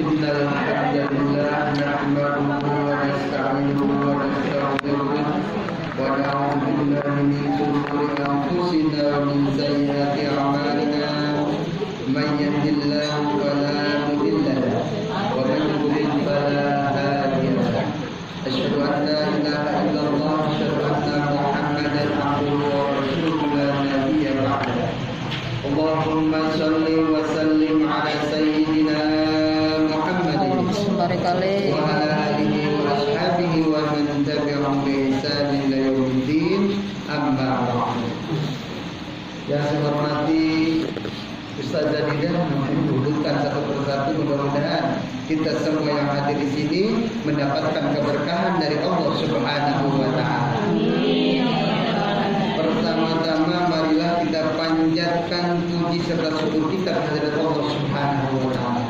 إن الحمد لله نحمده ونستعينه ونستغفره ونعوذ بالله من شرور أنفسنا ومن سيئات أعمالنا من يهد الله فلا مضل له ومن يضلل فلا هادي له أشهد أن لا إله إلا الله أشهد أن محمدا عبده ورسوله لا نبي بعده اللهم صل وسلم على سيدنا محمد وعلى آله وأصحابه ومن تبعهم بإحسان إلى يوم الدين أما بعد. Yang saya hormati Ustaz Zadidah, mengumpulkan satu persatu, mudah-mudahan kita semua yang hadir di sini mendapatkan keberkahan dari Allah Subhanahu wa taala. Pertama-tama marilah kita panjatkan puji serta syukur kita kepada Allah Subhanahu wa taala.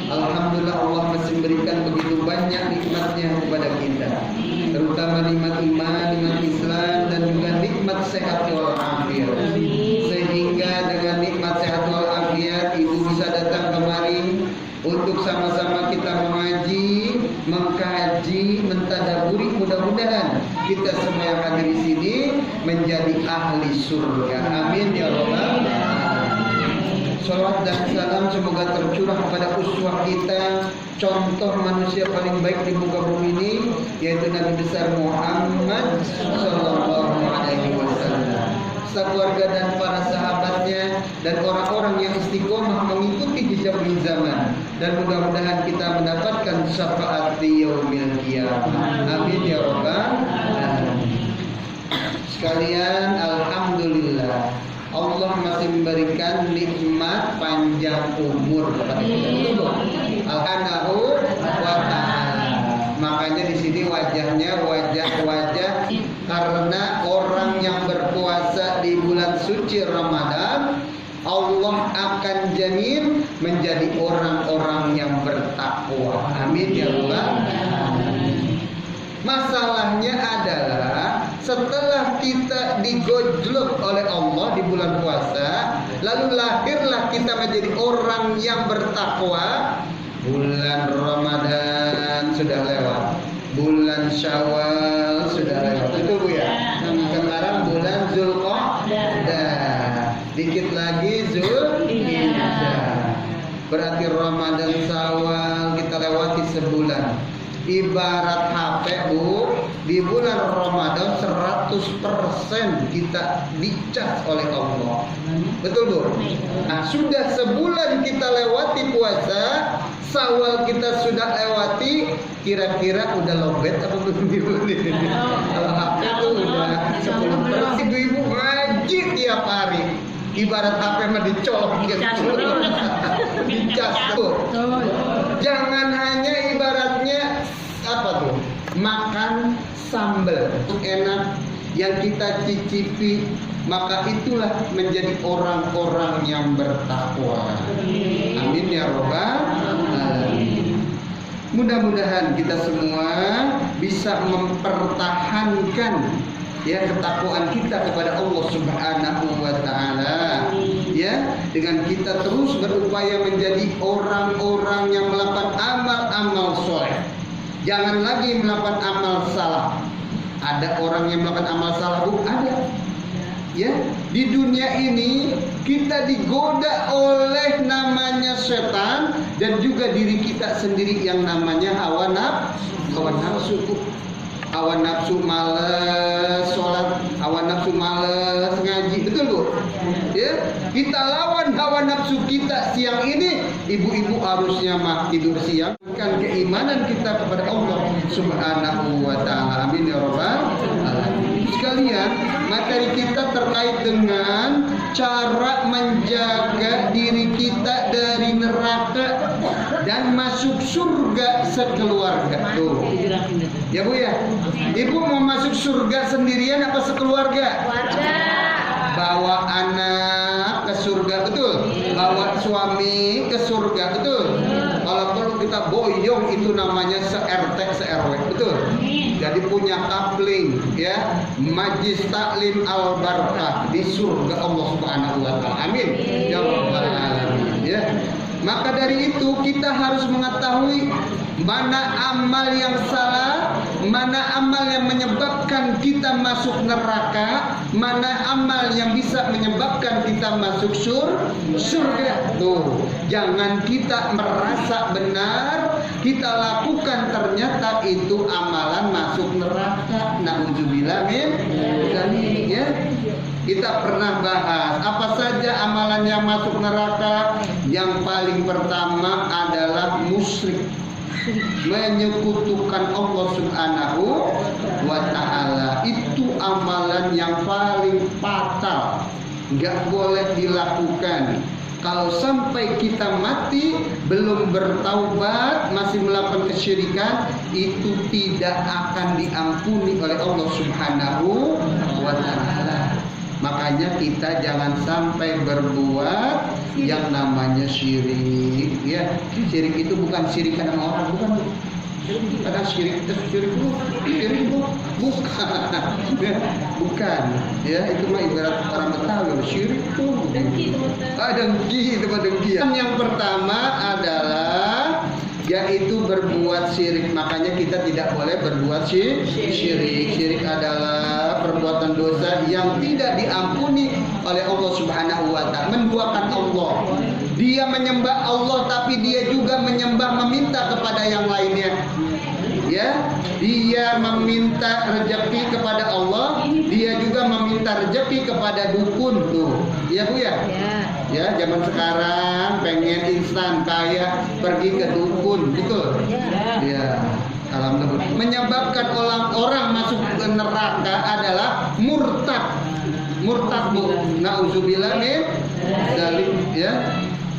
Alhamdulillah, Allah masih memberikan begitu banyak nikmatnya kepada kita, terutama nikmat iman, nikmat Islam, dan juga nikmat sehat walafiat. Sehingga dengan nikmat sehat walafiat, ibu bisa datang kemari untuk sama-sama kita mengaji, mengkaji, mentadaburi. Mudah-mudahan kita semua yang hadir di sini menjadi ahli surga. Amin ya rabbal alamin. Salawat dan salam semoga tercurah kepada uswah kita, contoh manusia paling baik di muka bumi ini, yaitu Nabi besar Muhammad sallallahu alaihi wasallam, keluarga dan para sahabatnya, dan orang-orang yang istiqomah mengikuti jejak zaman, dan mudah-mudahan kita mendapatkan syafaat di yaumil qiyamah. Amin ya rabbal alamin. Sekalian, alhamdulillah Allah masih memberikan nikmat panjang umur kepada kita. Alhamdulillah wa ta'ala. Makanya di sini wajahnya wajah-wajah karena orang yang berpuasa di bulan suci Ramadan, Allah akan jamin menjadi orang-orang yang bertakwa. Amin ya rabbal alamin. Masalahnya adalah setelah kita digojlok oleh Allah di bulan puasa, lalu lahirlah kita menjadi orang yang bertakwa. Bulan Ramadan sudah lewat, bulan Syawal sudah lewat, betul Bu ya? Sekarang bulan Zulqa'dah, dikit lagi Zulhijjah. Berarti Ramadan, Syawal kita lewati sebulan. Ibarat HP Bu, di bulan Ramadan 100% kita dicas oleh Allah. Betul Bu? Nah, sudah sebulan kita lewati puasa, Syawal kita sudah lewati, kira-kira udah lobet apa belum Ibu? Kalau HP itu udah 10%. Ibu-ibu ngaji tiap hari. Ibarat HP mah dicolok dicas tuh. Jangan hanya ibaratnya apa tuh, makan sambal enak yang kita cicipi, maka itulah menjadi orang-orang yang bertakwa. Amin ya rabbal alamin. Mudah-mudahan kita semua bisa mempertahankan ya ketakwaan kita kepada Allah Subhanahu wa taala, ya, dengan kita terus berupaya menjadi orang-orang yang melakukan amal-amal soleh. Jangan lagi melakukan amal salah. Ada orang yang melakukan amal salah, Bu? Ada. Ya, di dunia ini kita digoda oleh namanya setan dan juga diri kita sendiri yang namanya hawa nafsu. Hawa nafsu malas sholat, hawa nafsu malas ngaji, betul Bu? Ya, kita lawan hawa nafsu kita siang ini. Ibu-ibu harusnya mah tidur siang, kan keimanan kita kepada Allah Subhanahu wa taala. Amin ya rabbal alamin. Sekalian, materi kita terkait dengan cara menjaga diri kita dari neraka dan masuk surga sekeluarga. Tuh. Ya Bu ya? Ibu mau masuk surga sendirian apa sekeluarga? Bawa anak ke surga, betul? Bawa suami ke surga, betul? Kalau perlu kita boyong, itu namanya se-RT, se-RW, betul? Jadi punya kapling, ya, majlis taklim al-barakah di surga Allah Subhanahu wa taala. Amin. Ya rabbal alamin, ya. Maka dari itu kita harus mengetahui mana amal yang salah, mana amal yang menyebabkan kita masuk neraka, mana amal yang bisa menyebabkan kita masuk surga. Tuh, jangan kita merasa benar kita lakukan ternyata itu amalan masuk neraka. Nauzubillah min dzalik ya. Kita pernah bahas apa saja amalan yang masuk neraka. Yang paling pertama adalah musyrik, menyekutukan Allah Subhanahu wa ta'ala. Itu amalan yang paling fatal, nggak boleh dilakukan. Kalau sampai kita mati belum bertaubat, masih melakukan kesyirikan, itu tidak akan diampuni oleh Allah Subhanahu wa ta'ala. Makanya kita jangan sampai berbuat yang namanya syirik. Ya, syirik itu bukan syirikan sama orang, bukan. Kadang syirik bukan. Ya, itu mah ibarat orang Betawi. Syirik itu dengki itu dengki. Yang pertama adalah yaitu berbuat syirik. Makanya kita tidak boleh berbuat syirik. Syirik adalah perbuatan dosa yang tidak diampuni oleh Allah Subhanahu wa ta'ala. Menduakan Allah. Dia menyembah Allah tapi dia juga meminta kepada yang lainnya. Ya, dia meminta rezeki kepada Allah, dia juga meminta rezeki kepada dukun tuh. Iya Bu ya? Ya, zaman sekarang pengen instan kaya pergi ke dukun, betul? Ya. Alhamdulillah. Menyebabkan orang masuk ke neraka adalah murtad. Murtad Bu. Nauzubillah min dzalik ya.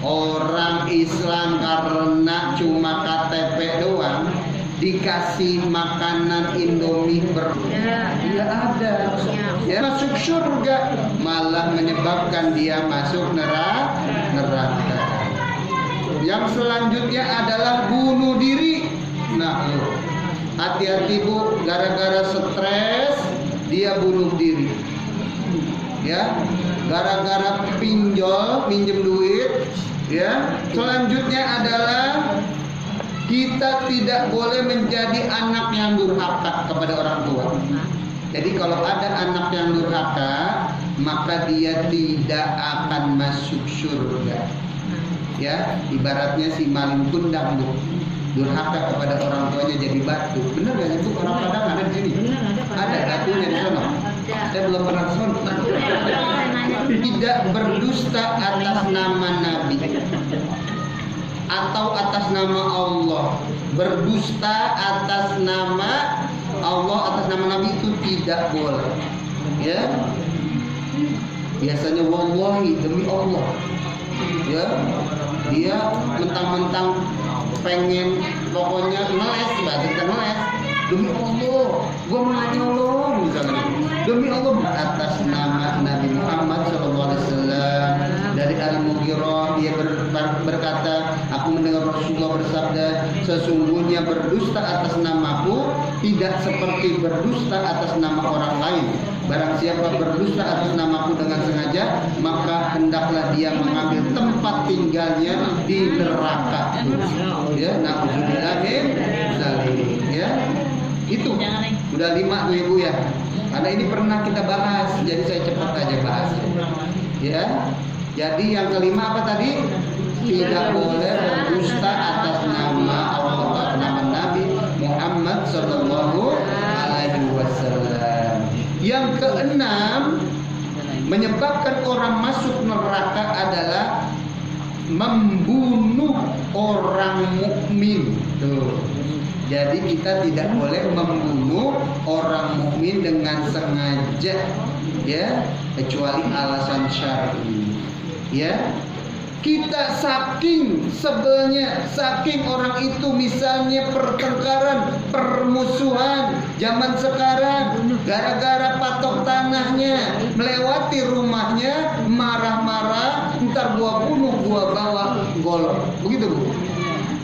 Orang Islam karena cuma KTP doang dikasih makanan Indomie tidak ada ya, masuk surga, malah menyebabkan dia masuk neraka. Yang selanjutnya adalah bunuh diri. Nah, hati-hati Bu, gara-gara stres dia bunuh diri. Ya, gara-gara pinjam duit. Ya, selanjutnya adalah kita tidak boleh menjadi anak yang durhaka kepada orang tua. Jadi kalau ada anak yang durhaka, maka dia tidak akan masuk surga. Ya, ibaratnya si maling kundang Bu, durhaka kepada orang tuanya jadi batu. Benar gak itu orang Padang ada di sini? Ada batunya di sana. Saya belum pernah ke sana. Tidak berdusta atas nama Nabi atau atas nama Allah. Berdusta atas nama Allah, atas nama Nabi itu tidak boleh. Ya, biasanya wallahi, demi Allah. Ya, dia mentang-mentang pengen pokoknya ngeles, bahasa kita ngeles. Demi Allah, gua mau nyolong misalnya. Demi Allah atas nama Nabi Muhammad SAW. Dari Al-Mughirah dia berkata, aku mendengar Rasulullah bersabda, sesungguhnya berdusta atas namaku tidak seperti berdusta atas nama orang lain. Barang siapa berdusta atas namaku dengan sengaja, maka hendaklah dia mengambil tempat tinggalnya di neraka. Ya, nauzubillah min dzalik. Ya, itu udah 5 tuh Ibu ya. Karena ini pernah kita bahas, jadi saya cepat aja bahas. Ya, jadi yang kelima apa tadi? Tidak boleh berdusta atas nama Allah, atas nama Nabi Muhammad Sallallahu Alaihi Wasallam. Yang keenam, menyebabkan orang masuk neraka adalah membunuh orang mukmin. Tuh. Jadi kita tidak boleh membunuh orang mukmin dengan sengaja, ya, kecuali alasan syar'i. Ya, kita saking sebelnya, saking orang itu misalnya pertengkaran, permusuhan zaman sekarang, gara-gara patok tanahnya, melewati rumahnya, marah-marah, ntar gua bunuh, gua bawa golok, begitu Bu.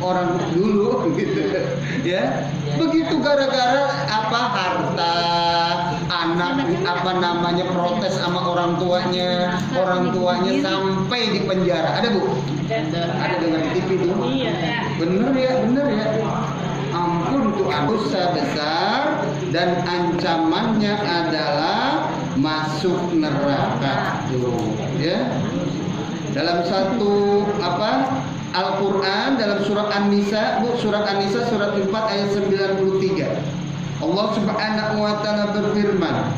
orang dulu gitu ya. Begitu gara-gara apa harta, anak apa namanya protes sama orang tuanya sampai di penjara. Ada Bu? Ada dengan TV tuh. Bener ya. Ampun tuh dosa besar dan ancamannya adalah masuk neraka tuh ya. Dalam satu Al-Qur'an dalam surat An-Nisa, surat An-Nisa surat 4 ayat 93. Allah Subhanahu wa taala berfirman,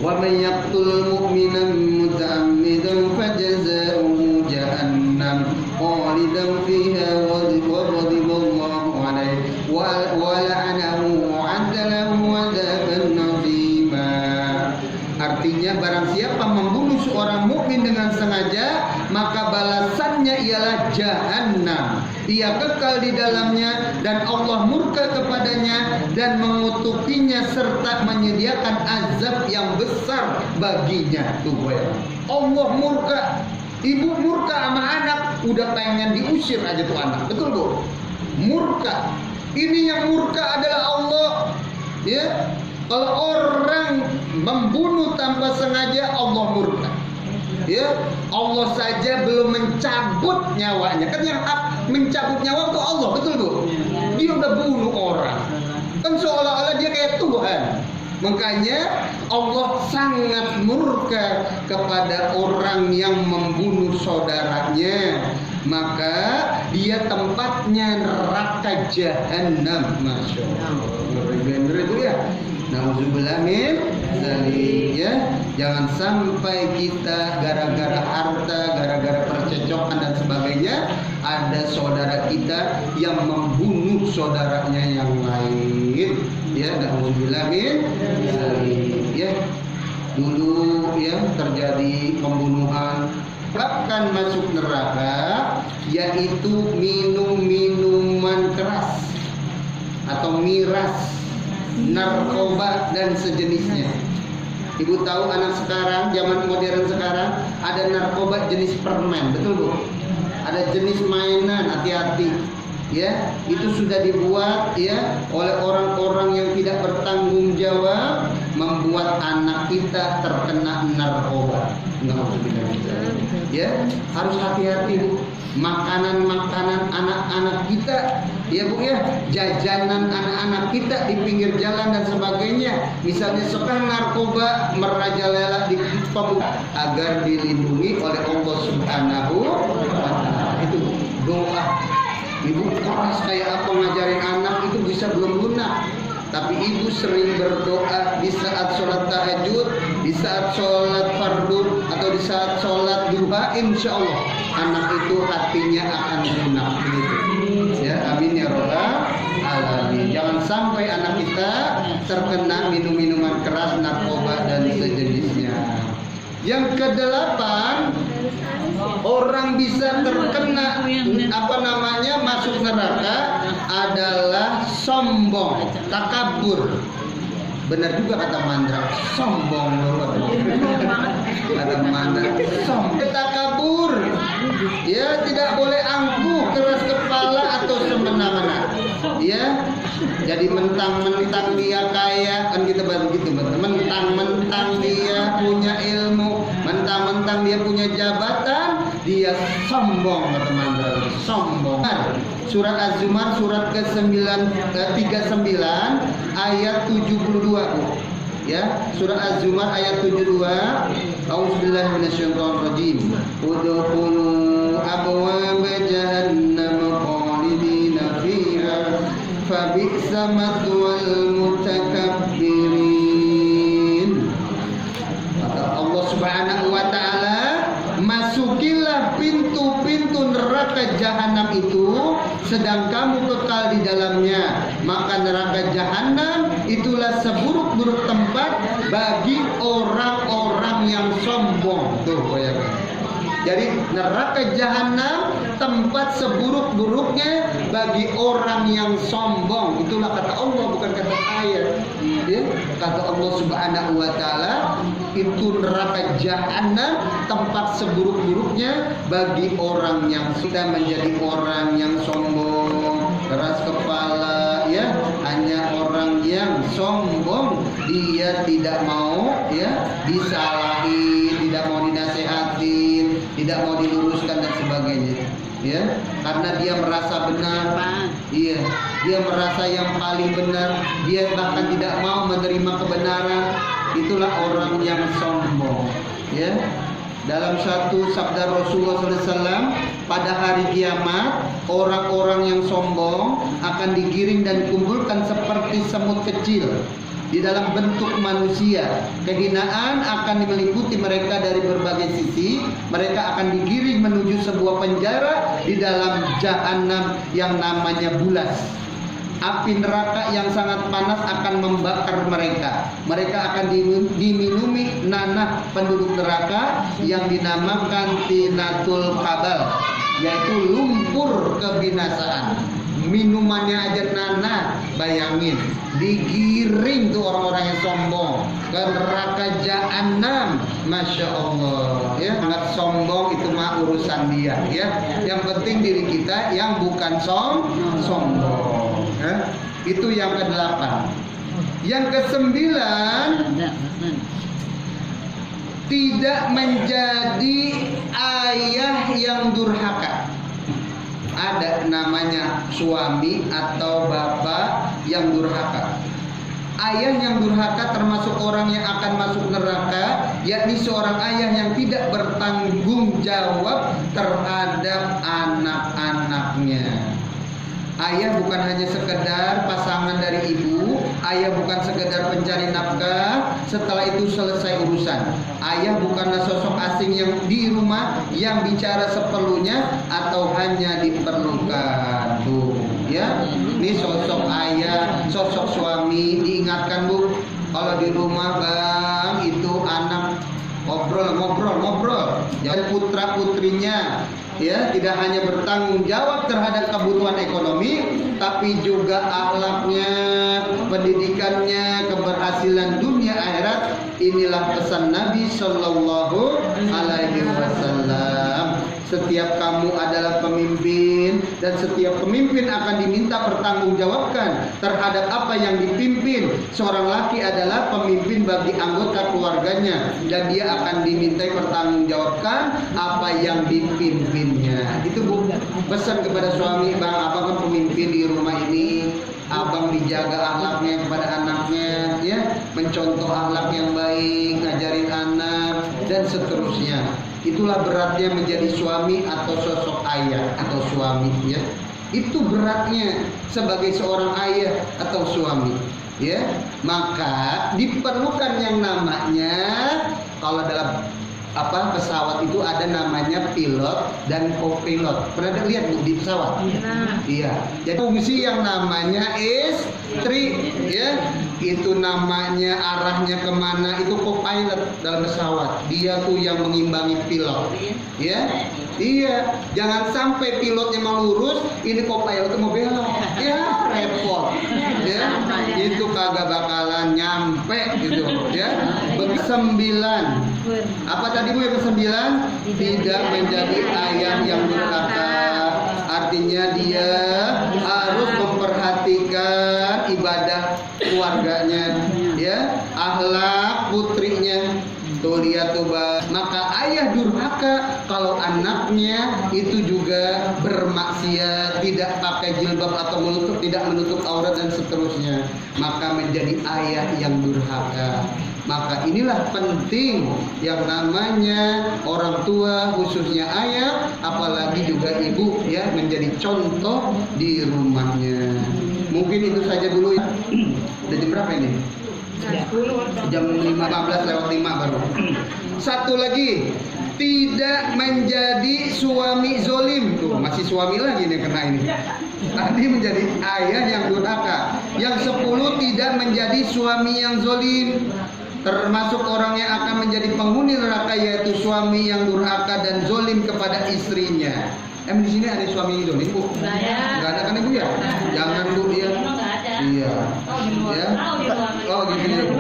"Wa may yaqtul mu'minan muta'ammidan fajazaohu jahannam khalidan fiha wa ghadiballahu alaihi wa la'anahu wa 'adda lahu 'adzaban 'azima." Artinya barang siapa membunuh seorang mukmin dengan sengaja, maka balasannya ialah jahanam. Ia kekal di dalamnya dan Allah murka kepadanya dan mengutukinya serta menyediakan azab yang besar baginya. Tuh Allah murka. Ibu murka sama anak, udah pengen diusir aja tuh anak. Betul Bu? Murka. Ini yang murka adalah Allah. Ya. Kalau orang membunuh tanpa sengaja, Allah murka. Ya, Allah saja belum mencabut nyawanya. Kan yang mencabut nyawa itu Allah, betul Bu? Dia udah bunuh orang. Kan seolah-olah dia kayak Tuhan. Makanya Allah sangat murka kepada orang yang membunuh saudaranya. Maka dia tempatnya neraka jahanam. Masya Allah. Bener itu ya. Nauzubillah min dzalik ya. Jangan sampai kita gara-gara harta, gara-gara percecokan dan sebagainya ada saudara kita yang membunuh saudaranya yang lain. Ya, nauzubillah min dzalik ya. Dulu ya terjadi pembunuhan bahkan masuk neraka, yaitu minum minuman keras atau miras, narkoba dan sejenisnya. Ibu tahu anak sekarang, zaman modern sekarang ada narkoba jenis permen, betul Bu? Ada jenis mainan, hati-hati. Ya, itu sudah dibuat ya oleh orang-orang yang tidak bertanggung jawab, membuat anak kita terkena narkoba. Ya, harus hati-hati Bu. Makanan-makanan anak-anak kita, ya Bu ya, jajanan anak-anak kita di pinggir jalan dan sebagainya. Misalnya sekarang narkoba merajalela di pembuka agar dilindungi oleh Allah Subhanahu wa taala. Itu doa. Ibu keras kayak apa ngajarin anak itu bisa belum lunak. Tapi ibu sering berdoa di saat sholat tahajud, di saat sholat fardu, atau di saat sholat duha, insya Allah anak itu hatinya akan lunak. Ya, amin ya robbal alamin. Jangan sampai anak kita terkena minum-minuman keras, narkoba dan sejenisnya. Yang kedelapan, orang bisa terkena masuk neraka adalah sombong, takabur. Benar juga kata Mandra, sombong kata Mandra, sombong, takabur. Ya, tidak boleh angkuh, keras kepala atau semena-mena. Ya, jadi mentang-mentang dia kaya, kan kita begitu, mentang-mentang dia punya ilmu, mentang-mentang dia punya jabatan, dia sombong, teman-teman, sombong. Surat Az-Zumar surat ke-39 ayat 72 Bu. Ya, surah Az-Zumar ayat 72. A'udzubillahi minasyaitonir rajim. Udkhulu abwaaba jahannam khalidina fiha fabi'sa mathwal mutakabbirin. Kata Allah Subhanahu wa taala, masukilah pintu-pintu neraka jahanam itu sedang kamu kekal di dalamnya. Maka neraka jahanam itulah seburuk-buruk tempat bagi orang-orang yang sombong. Tuh, bayangkan. Jadi neraka jahanam tempat seburuk-buruknya bagi orang yang sombong. Itulah kata Allah, bukan kata saya. Ya, kata Allah Subhanahu wa taala, itu neraka jahanam, tempat seburuk-buruknya bagi orang yang sudah menjadi orang yang sombong, keras kepala, ya, hanya orang yang sombong, dia tidak mau, ya, disalahin, tidak mau dinasehatin, tidak mau diluruskan dan sebagainya, ya, karena dia merasa benar, iya, dia merasa yang paling benar, dia bahkan tidak mau menerima kebenaran. Itulah orang yang sombong, ya. Dalam satu sabda Rasulullah SAW, pada hari kiamat orang-orang yang sombong akan digiring dan dikumpulkan seperti semut kecil di dalam bentuk manusia. Kehinaan akan meliputi mereka dari berbagai sisi. Mereka akan digiring menuju sebuah penjara di dalam jahanam yang namanya bulas. Api neraka yang sangat panas akan membakar mereka. Mereka akan diminumi nanah penduduk neraka yang dinamakan tinatul kabal, yaitu lumpur kebinasaan. Minumannya aja nanah, bayangin. Digiring tuh orang-orang yang sombong ke neraka jahanam. Masya Allah, ya, sangat sombong, itu mah urusan dia, ya. Yang penting diri kita yang bukan sombong. Itu yang ke-8. Yang ke-9, tidak menjadi ayah yang durhaka. Ada namanya suami atau bapak yang durhaka. Ayah yang durhaka termasuk orang yang akan masuk neraka, yakni seorang ayah yang tidak bertanggung jawab terhadap anak-anaknya. Ayah bukan hanya sekedar pasangan dari ibu, ayah bukan sekedar pencari nafkah, setelah itu selesai urusan. Ayah bukanlah sosok asing yang di rumah yang bicara seperlunya atau hanya diperlukan. Tuh, ya. Ini sosok ayah, sosok suami, diingatkan Bu, kalau di rumah Bang itu anak ngobrol. Jangan putra-putrinya, ya, tidak hanya bertanggung jawab terhadap kebutuhan ekonomi, tapi juga akhlaknya, pendidikannya, keberhasilan dunia akhirat. Inilah pesan Nabi Shallallahu Alaihi Wasallam. Setiap kamu adalah pemimpin, dan setiap pemimpin akan diminta pertanggungjawabkan terhadap apa yang dipimpin. Seorang laki adalah pemimpin bagi anggota keluarganya, dan dia akan dimintai pertanggungjawabkan apa yang dipimpinnya. Itu Bu, pesan kepada suami, Bang, abang kan pemimpin di rumah ini, abang dijaga akhlaknya kepada anaknya, ya, mencontoh akhlak yang baik, ngajarin anak, dan seterusnya. Itulah beratnya menjadi suami atau sosok ayah atau suami, ya. Itu beratnya sebagai seorang ayah atau suami, ya. Maka diperlukan yang namanya, kalau dalam pesawat itu ada namanya pilot dan co-pilot. Pernah lihat Bu di pesawat? Iya. Jadi fungsi yang namanya istri, ya, itu namanya arahnya kemana, itu co-pilot dalam pesawat. Dia tuh yang mengimbangi pilot, ya. Iya. Jangan sampai pilotnya mau lurus, ini co-pilot mau belok, ya repot, ya. Itu kagak bakalan nyampe gitu, ya. 9. Apa tadi Bu yang ke-9? Tidak menjadi ayah yang durhaka. Artinya dia harus memperhatikan ibadah keluarganya, ya, akhlak putrinya. Tuh lihat tuh Bang. Maka ayah durhaka kalau anaknya itu juga bermaksiat, tidak pakai jilbab atau tidak menutup aurat dan seterusnya, maka menjadi ayah yang durhaka. Maka inilah penting yang namanya orang tua, khususnya ayah, apalagi juga ibu, ya, menjadi contoh di rumahnya. Mungkin itu saja dulu, ya. Udah jam berapa ini? Jam 15:05 baru. Satu lagi, tidak menjadi suami zolim. Tuh, masih suami lagi nih kena ini. Tadi menjadi ayah yang durhaka. Yang 10, tidak menjadi suami yang zolim. Termasuk orang yang akan menjadi penghuni neraka, yaitu suami yang durhaka dan zolim kepada istrinya. Di sini ada suami zolim Bu? Nggak ada kan Ibu ya? Jangan Bu, ya. Iya. Ya. Oh gini.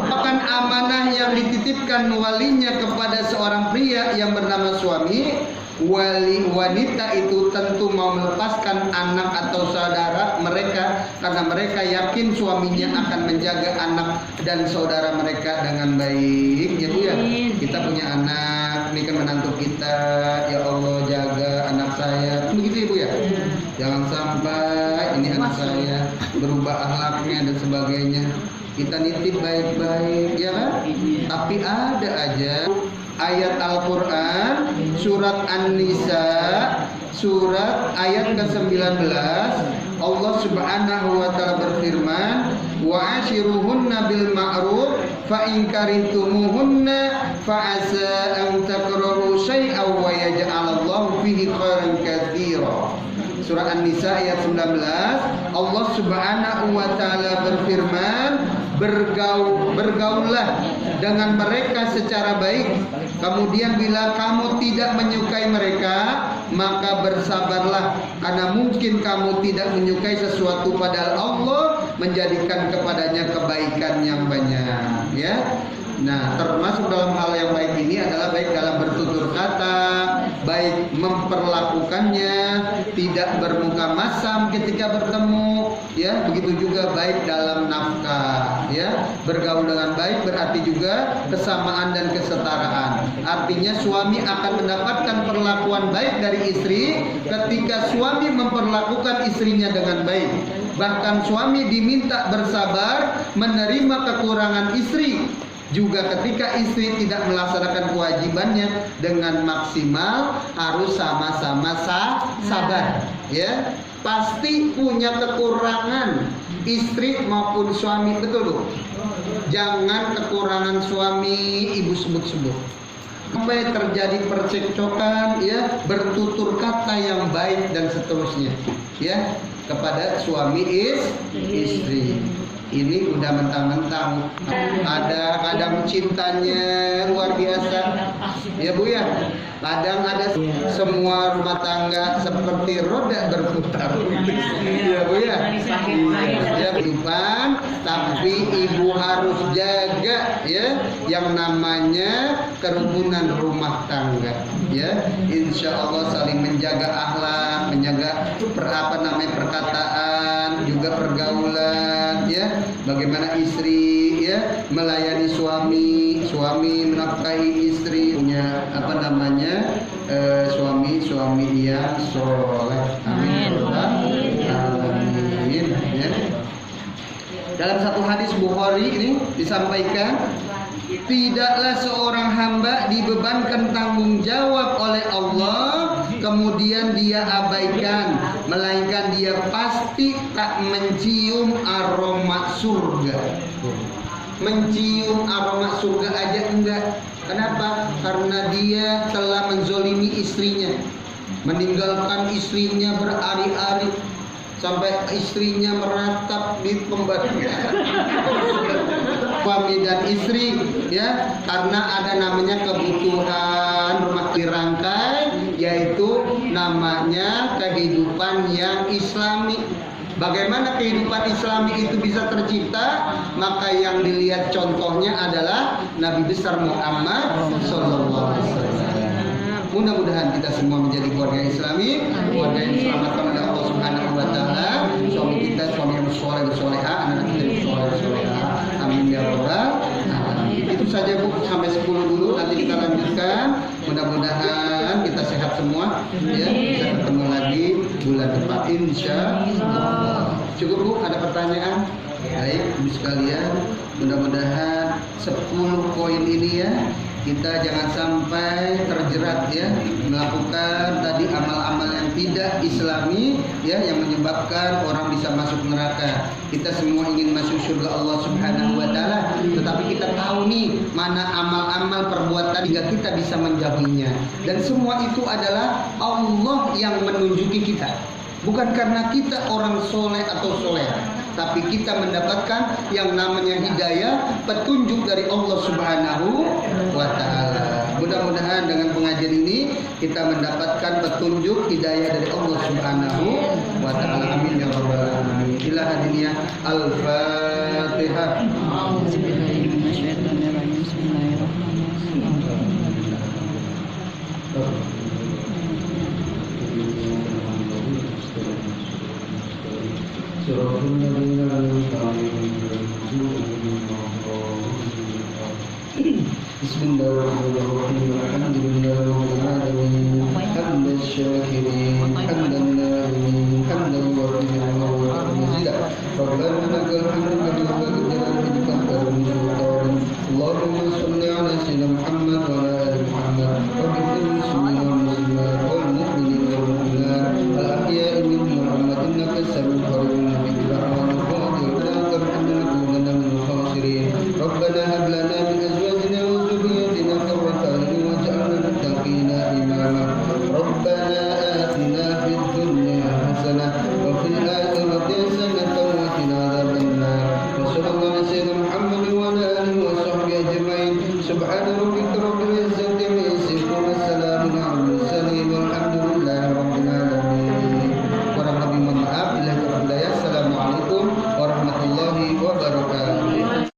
Bahkan amanah yang dititipkan walinya kepada seorang pria yang bernama suami, wali wanita itu tentu mau melepaskan anak atau saudara mereka karena mereka yakin suaminya akan menjaga anak dan saudara mereka dengan baik. Ya Bu ya, kita punya anak, ini kan menantu kita, ya Allah jaga anak saya, begitu Ibu ya. Jangan sampai ini anak saya berubah akhlaknya dan sebagainya. Kita nitip baik-baik, ya kan? Tapi ada aja ayat Al-Quran surat An-Nisa surat ayat ke-19 Allah Subhanahu wa taala berfirman wa ashiruhunna bil ma'ruf fa in karihtumuhunna fa asa an takrahu syai'an wa yaj'alallahu fihi khairan katsira. Surah An-Nisa ayat 19 Allah Subhanahu wa taala berfirman bergaullah dengan mereka secara baik. Kemudian bila kamu tidak menyukai mereka, maka bersabarlah karena mungkin kamu tidak menyukai sesuatu padahal Allah menjadikan kepadanya kebaikan yang banyak, ya. Nah, termasuk dalam hal yang baik ini adalah baik dalam bertutur kata, baik memperlakukannya, tidak bermuka masam ketika bertemu, ya. Begitu juga baik dalam nafkah, ya. Bergaul dengan baik berarti juga kesamaan dan kesetaraan. Artinya suami akan mendapatkan perlakuan baik dari istri ketika suami memperlakukan istrinya dengan baik. Bahkan suami diminta bersabar menerima kekurangan istri. Juga ketika istri tidak melaksanakan kewajibannya dengan maksimal, harus sama-sama sabar, ya. Pasti punya kekurangan istri maupun suami, betul Bu. Jangan kekurangan suami ibu sebut-sebut. Sampai terjadi percekcokan, ya, bertutur kata yang baik dan seterusnya, ya, kepada suami istri. Ini udah mentang-mentang ada kadang cintanya luar biasa, ya Bu ya. Kadang ada semua rumah tangga seperti roda berputar, ya Bu ya. Ya kehidupan, tapi ibu harus jaga, ya, yang namanya kerukunan rumah tangga, ya. Insya Allah saling menjaga akhlak, menjaga perkataan, juga pergaulan, ya. Bagaimana istri, ya, melayani suami menafkahi istri, punya suami yang soleh. Amin. Amin. Ya. Dalam satu hadis Bukhari ini disampaikan, tidaklah seorang hamba dibebankan tanggung jawab oleh Allah kemudian dia abaikan, melainkan dia pasti tak mencium aroma surga. Mencium aroma surga aja enggak. Kenapa? Karena dia telah menzolimi istrinya, meninggalkan istrinya berari-ari sampai istrinya meratap di pembaringan. Suami dan istri, ya, karena ada namanya kebutuhan rumah dirangkai, yaitu namanya kehidupan yang islami. Bagaimana kehidupan islami itu bisa tercipta? Maka yang dilihat contohnya adalah Nabi besar Muhammad SAW. Mudah-mudahan kita semua menjadi keluarga islami, keluarga yang diselamatkan oleh Allah Subhanahu wa taala. Suami kita suami yang soleh dan soleha, anak kita yang soleh dan soleha. Amin ya rabbal alamin. Itu saja Bu, sampai 10 dulu, nanti kita lanjutkan. Mudah-mudahan kita sehat semua, ya, bisa ketemu lagi bulan depan insya Allah. Cukup Bu, ada pertanyaan? Baik Ibu sekalian, mudah-mudahan 10 poin ini, ya, kita jangan sampai terjerat, ya, melakukan tadi amal-amal yang tidak islami, ya, yang menyebabkan orang bisa masuk neraka. Kita semua ingin masuk surga Allah Subhanahu wa taala, tetapi kita tahu nih mana amal-amal perbuatan hingga kita bisa menjauhinya. Dan semua itu adalah Allah yang menunjuki kita. Bukan karena kita orang soleh atau soleha, tapi kita mendapatkan yang namanya hidayah, petunjuk dari Allah Subhanahu wa taala. Mudah-mudahan dengan pengajian ini kita mendapatkan petunjuk hidayah dari Allah Subhanahu wa taala. Amin ya rabbal alamin. Ila hadiniyah Al-Fatihah. Bismillahirrahmanirrahim. Alhamdulillahirabbil alamin. Hamdan syakirin, hamdan na'imin, hamdan wafi'an wa mazida. Rabbana lakal hamdu kama yanbaghi li sultan. Allahumma shalli ala sayyidina Muhammad wa ala ali Muhammad. Waghfir lil muslimina wal muslimat wal mu'minina wal mu'minat al ahya'i minhum wal amwat innaka sami'un qaribun mujibur da'wat. ربنا هب لنا من ازواجنا وذرياتنا قرة اعين واجعلنا للمتقين اماما ربنا آتنا في الدنيا حسنة وفي الآخرة حسنة وقنا عذاب النار وصلى الله على سيدنا محمد وعلى آله وصحبه أجمعين سبحان ربك رب العزة